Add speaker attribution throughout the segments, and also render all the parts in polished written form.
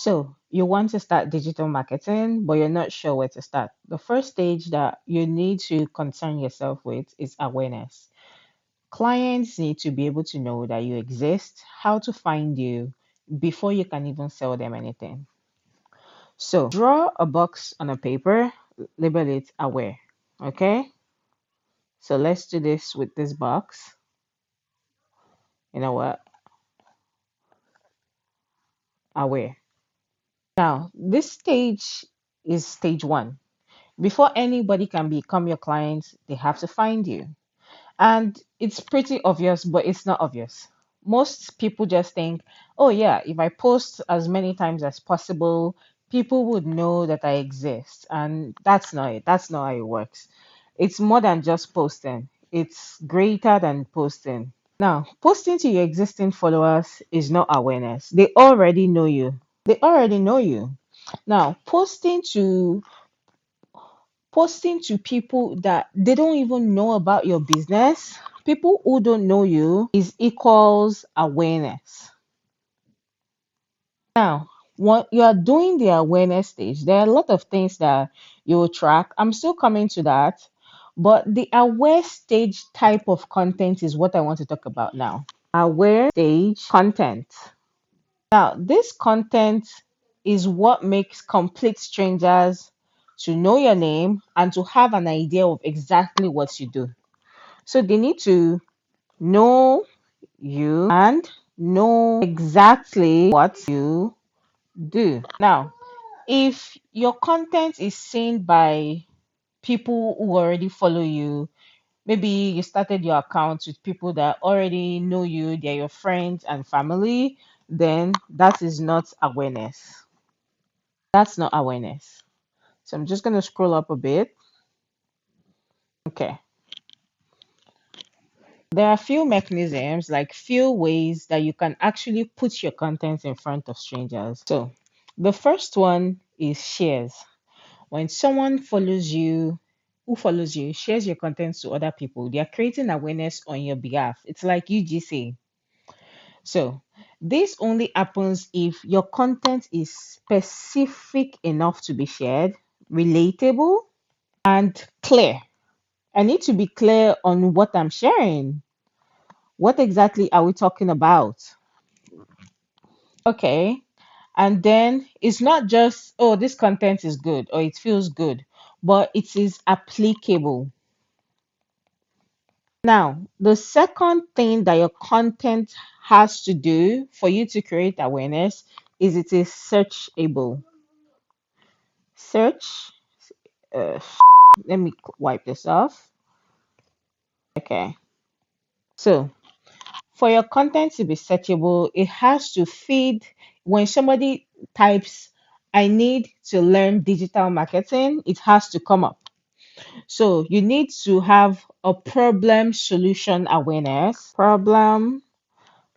Speaker 1: So you want to start digital marketing, but you're not sure where to start. The first stage that you need to concern yourself with is awareness. Clients need to be able to know that you exist, how to find you before you can even sell them anything. So draw a box on a paper, label it aware. Okay? So let's do this with this box. You know what? Aware. Now, this stage is stage one. Before anybody can become your client, they have to find you. And it's pretty obvious, but it's not obvious. Most people just think, oh, yeah, if I post as many times as possible, people would know that I exist. And that's not it. That's not how it works. It's more than just posting, it's greater than posting. Now, posting to your existing followers is not awareness. They already know you. They already know you. Now, posting to people that they don't even know about your business, people who don't know you, is equals awareness. Now, what you are doing the awareness stage, there are a lot of things that you will track. I'm still coming to that, but the aware stage type of content is what I want to talk about now. Aware stage content. Now, this content is what makes complete strangers to know your name and to have an idea of exactly what you do. So they need to know you and know exactly what you do. Now, if your content is seen by people who already follow you, maybe you started your account with people that already know you, they're your friends and family, then that is not awareness. That's not awareness. So I'm just going to scroll up a bit. Okay. There are few mechanisms, like few ways that you can actually put your content in front of strangers. So the first one is shares. When someone follows you, who follows you, shares your content to other people, they are creating awareness on your behalf. It's like UGC. So this only happens if your content is specific enough to be shared, relatable, and clear. I need to be clear on what I'm sharing. What exactly are we talking about? Okay. And then it's not just, oh, this content is good or it feels good, but it is applicable. Now, the second thing that your content has to do for you to create awareness is it is searchable. Search, uh, let me wipe this off. Okay. So, for your content to be searchable, it has to feed when somebody types, I need to learn digital marketing, it has to come up. So you need to have a problem solution awareness. Problem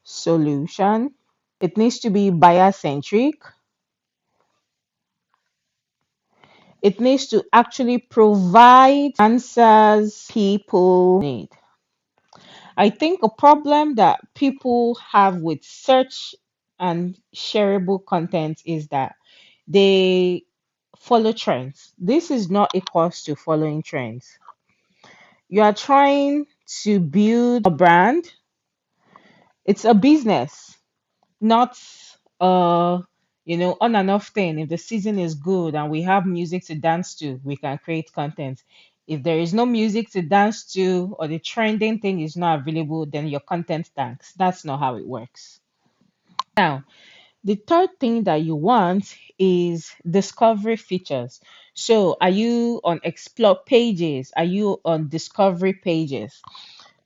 Speaker 1: solution. It needs to be buyer centric. It needs to actually provide answers people need. I think a problem that people have with search and shareable content is that they follow trends. This is not equals to following trends. You are trying to build a brand. It's a business, not on and off thing. If the season is good and we have music to dance to, we can create content. If there is no music to dance to or the trending thing is not available, then your content tanks. That's not how it works. Now, the third thing that you want is discovery features. So, are you on explore pages? Are you on discovery pages?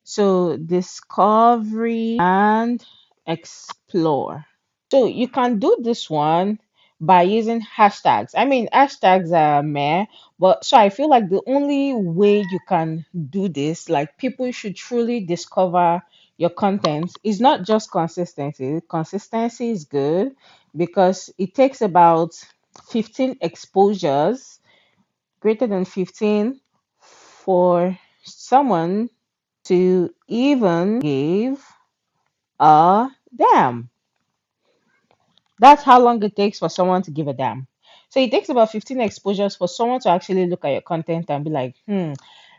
Speaker 1: So, discovery and explore. So you can do this one by using hashtags. I mean, hashtags are meh, but so I feel like the only way you can do this, like people should truly discover your content, is not just consistency. Consistency is good because it takes about 15 exposures, greater than 15, for someone to even give a damn. That's how long it takes for someone to give a damn. So it takes about 15 exposures for someone to actually look at your content and be like,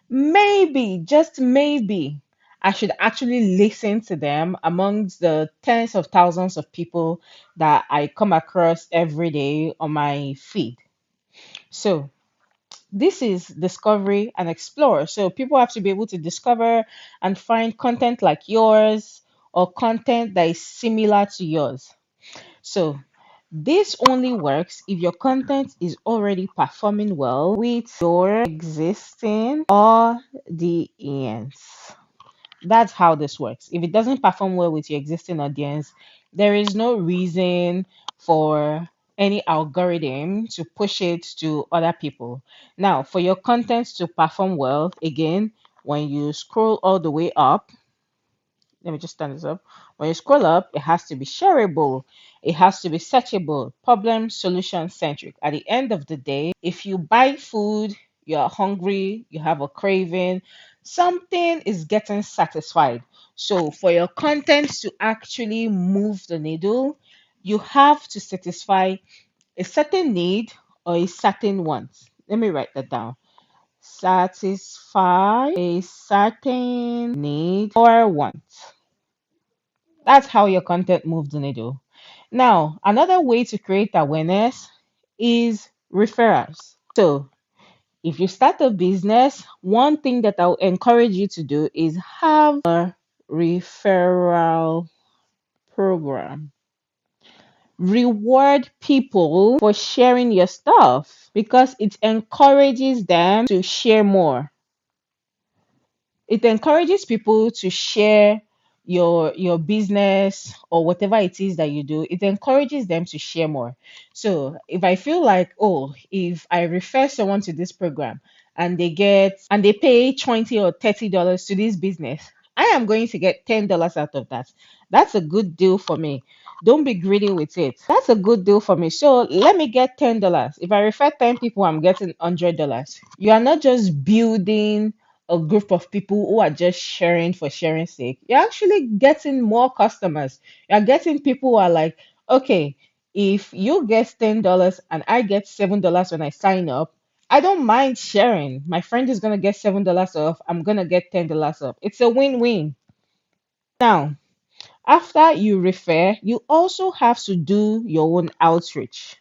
Speaker 1: maybe, just maybe, I should actually listen to them amongst the tens of thousands of people that I come across every day on my feed. So this is discovery and explore. So people have to be able to discover and find content like yours or content that is similar to yours. So this only works if your content is already performing well with your existing audience. That's how this works. If it doesn't perform well with your existing audience, there is no reason for any algorithm to push it to other people. Now, for your content to perform well, again, when you scroll all the way up, let me just turn this up. When you scroll up, it has to be shareable, it has to be searchable, problem solution centric. At the end of the day, if you buy food, you're hungry, you have a craving, something is getting satisfied. So, for your content to actually move the needle, you have to satisfy a certain need or a certain want. Let me write that down. Satisfy a certain need or want. That's how your content moves the needle. Now, another way to create awareness is referrals. So, if you start a business, one thing that I'll encourage you to do is have a referral program. Reward people for sharing your stuff because it encourages them to share more. It encourages people to share your business or whatever it is that you do. It encourages them to share more. So if I feel like, oh, if I refer someone to this program and they pay 20 or $30 to this business, I am going to get $10 out of that. That's a good deal for me. Don't be greedy with it. That's a good deal for me. So let me get $10. If I refer 10 people, I'm getting $100. You are not just building a group of people who are just sharing for sharing sake. You're actually getting more customers. You're getting people who are like, okay, if you get $10 and I get $7 when I sign up, I don't mind sharing. My friend is gonna get $7 off. I'm gonna get $10 off. It's a win-win. Now, after you refer, you also have to do your own outreach.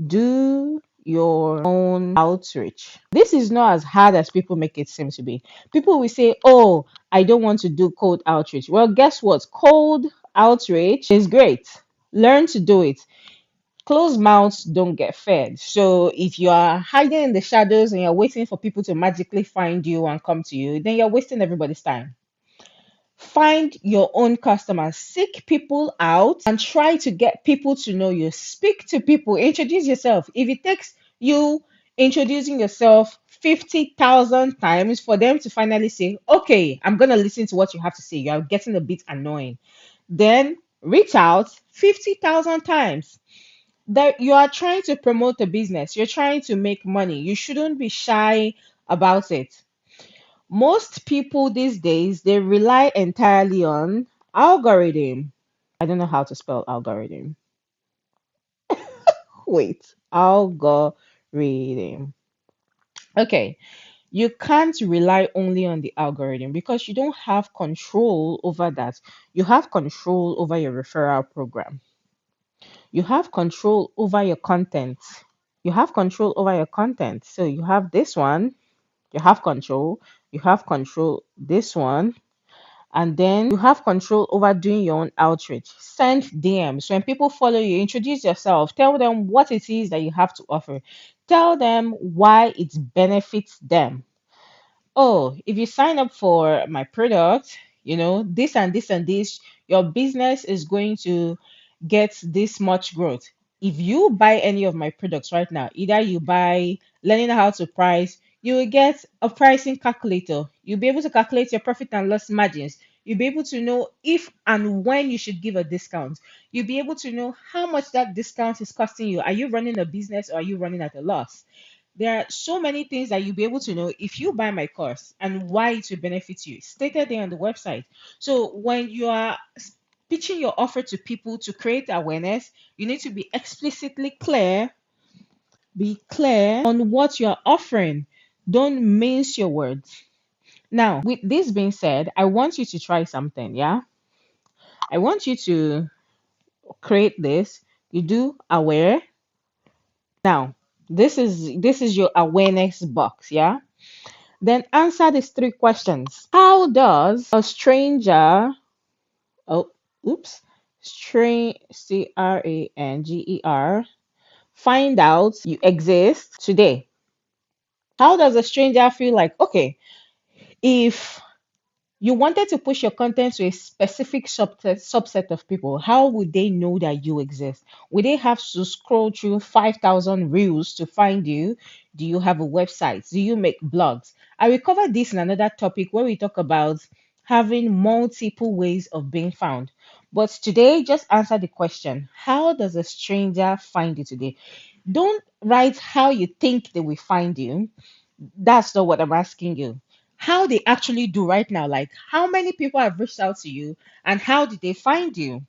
Speaker 1: Do your own outreach. This is not as hard as people make it seem to be. People will say, oh, I don't want to do cold outreach. Well, guess what? Cold outreach is great. Learn to do it. Closed mouths don't get fed. So if you are hiding in the shadows and you're waiting for people to magically find you and come to you, then you're wasting everybody's time. Find your own customers, seek people out and try to get people to know you. Speak to people, introduce yourself. If it takes you introducing yourself 50,000 times for them to finally say, okay, I'm going to listen to what you have to say, you are getting a bit annoying, then reach out 50,000 times. That you are trying to promote a business, you're trying to make money, you shouldn't be shy about it. Most people these days they rely entirely on algorithm. I don't know how to spell algorithm. Wait, algorithm. Okay, you can't rely only on the algorithm because you don't have control over that. You have control over your referral program. You have control over your content. You have control over your content. So you have this one, you have control. You have control this one, and then you have control over doing your own outreach. Send DMs. When people follow you, introduce yourself. Tell them what it is that you have to offer. Tell them why it benefits them. Oh, if you sign up for my product, this and this and this, your business is going to get this much growth. If you buy any of my products right now, either you buy learning how to price, you will get a pricing calculator. You'll be able to calculate your profit and loss margins. You'll be able to know if and when you should give a discount. You'll be able to know how much that discount is costing you. Are you running a business or are you running at a loss? There are so many things that you'll be able to know if you buy my course and why it will benefit you. It's stated there on the website. So when you are pitching your offer to people to create awareness, you need to be explicitly clear, be clear on what you're offering. Don't mince your words. Now, with this being said, I want you to try something, yeah? I want you to create this. You do aware. Now, this is your awareness box, yeah? Then answer these three questions. How does a stranger, oh, oops, Stranger, find out you exist today? How does a stranger feel like, okay, if you wanted to push your content to a specific subset of people, how would they know that you exist? Would they have to scroll through 5,000 reels to find you? Do you have a website? Do you make blogs? I will cover this in another topic where we talk about having multiple ways of being found. But today, just answer the question: how does a stranger find you today? Don't write how you think they will find you. That's not what I'm asking you. How they actually do right now, like how many people have reached out to you and how did they find you?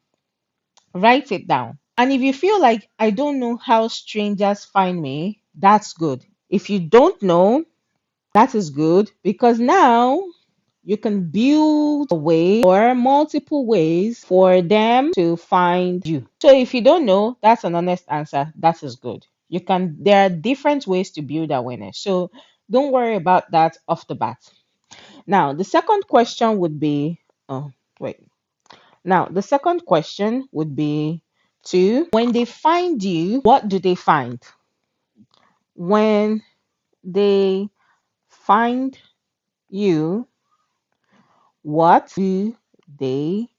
Speaker 1: Write it down. And if you feel like I don't know how strangers find me, that's good. If you don't know, that is good because now you can build a way or multiple ways for them to find you. So if you don't know, that's an honest answer. That is good. There are different ways to build awareness. So don't worry about that off the bat. Now, the second question would be, oh, wait. Now, the second question would be to, when they find you, what do they find? When they find you, what do they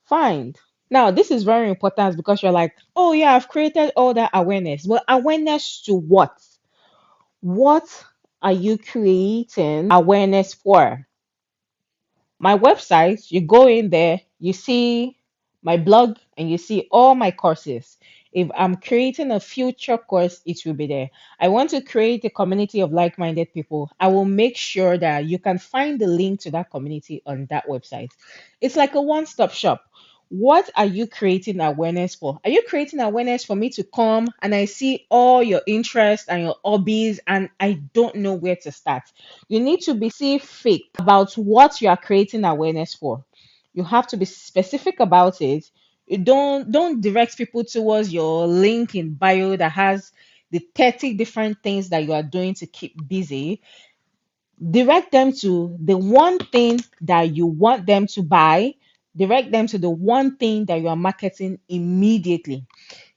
Speaker 1: find? Now, this is very important because you're like, oh, yeah, I've created all that awareness. Well, awareness to what? What are you creating awareness for? My website, you go in there, you see my blog, and you see all my courses. If I'm creating a future course, it will be there. I want to create a community of like minded people. I will make sure that you can find the link to that community on that website. It's like a one stop shop. What are you creating awareness for? Are you creating awareness for me to come and I see all your interests and your hobbies and I don't know where to start? You need to be specific about what you are creating awareness for. You have to be specific about it. You don't direct people towards your link in bio that has the 30 different things that you are doing to keep busy. Direct them to the one thing that you want them to buy. Direct them to the one thing that you are marketing immediately.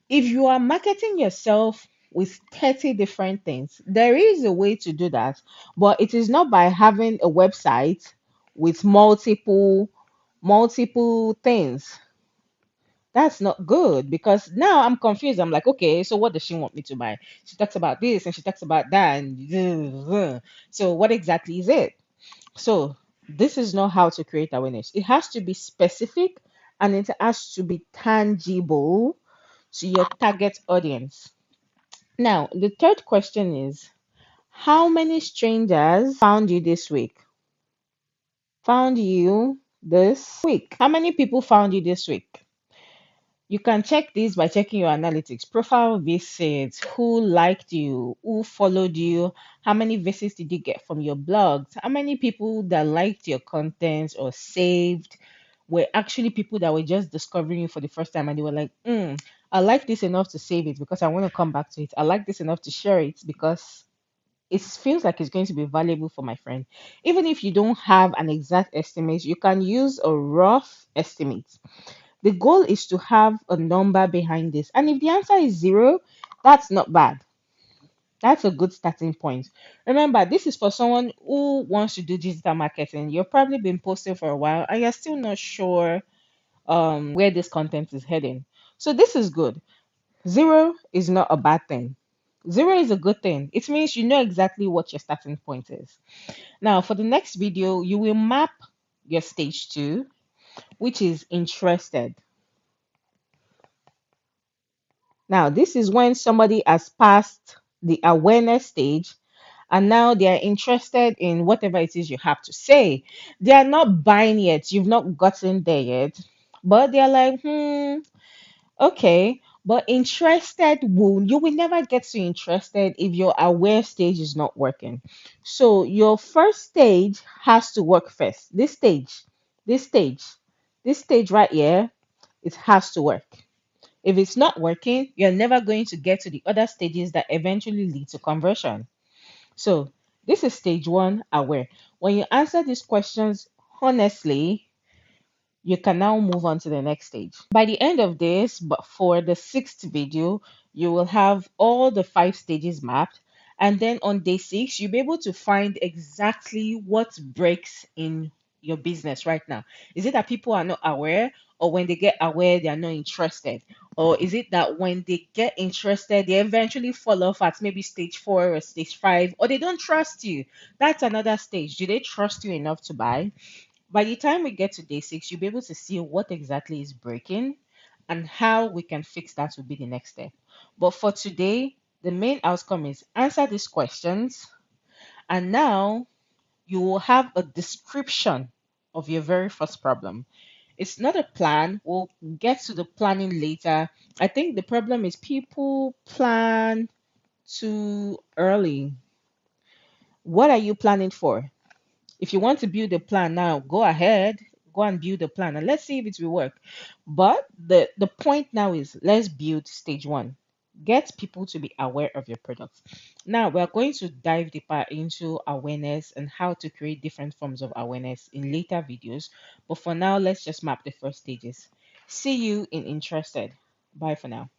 Speaker 1: If you are marketing yourself with 30 different things, there is a way to do that, but it is not by having a website with multiple things. That's not good because now I'm confused. I'm like, okay, so what does she want me to buy? She talks about this and she talks about that and so what exactly is it? So this is not how to create awareness. It has to be specific and it has to be tangible to your target audience. Now, the third question is, how many strangers found you this week? Found you this week? How many people found you this week? You can check this by checking your analytics, profile visits, who liked you, who followed you, how many visits did you get from your blogs, how many people that liked your content or saved were actually people that were just discovering you for the first time and they were like, I like this enough to save it because I want to come back to it. I like this enough to share it because it feels like it's going to be valuable for my friend. Even if you don't have an exact estimate, you can use a rough estimate. The goal is to have a number behind this. And if the answer is zero, that's not bad. That's a good starting point. Remember, this is for someone who wants to do digital marketing. You've probably been posting for a while and you're still not sure where this content is heading. So this is good. Zero is not a bad thing. Zero is a good thing. It means you know exactly what your starting point is. Now, for the next video, you will map your stage two, which is interested. Now, this is when somebody has passed the awareness stage and now they are interested in whatever it is you have to say. They are not buying yet, you've not gotten there yet, But they're like, okay. But interested will you will never get to interested if your aware stage is not working. So your first stage has to work first. This stage, this stage right here, it has to work. If it's not working, you're never going to get to the other stages that eventually lead to conversion. So this is stage one, aware. When you answer these questions honestly, you can now move on to the next stage. By the end of this, but for the sixth video, you will have all the five stages mapped. And then on day six, you'll be able to find exactly what breaks in your business right now. Is it that people are not aware, or when they get aware, they are not interested? Or is it that when they get interested, they eventually fall off at maybe stage four or stage five, or they don't trust you? That's another stage. Do they trust you enough to buy? By the time we get to day six, you'll be able to see what exactly is breaking and how we can fix that will be the next step. But for today, the main outcome is answer these questions, and now you will have a description of your very first problem. It's not a plan. We'll get to the planning later. I think the problem is people plan too early. What are you planning for? If you want to build a plan now, go ahead, go and build a plan and let's see if it will work. But the point now is let's build stage one. Get people to be aware of your products. Now we're going to dive deeper into awareness and how to create different forms of awareness in later videos. But for now, let's just map the first stages. See you in interested. Bye for now.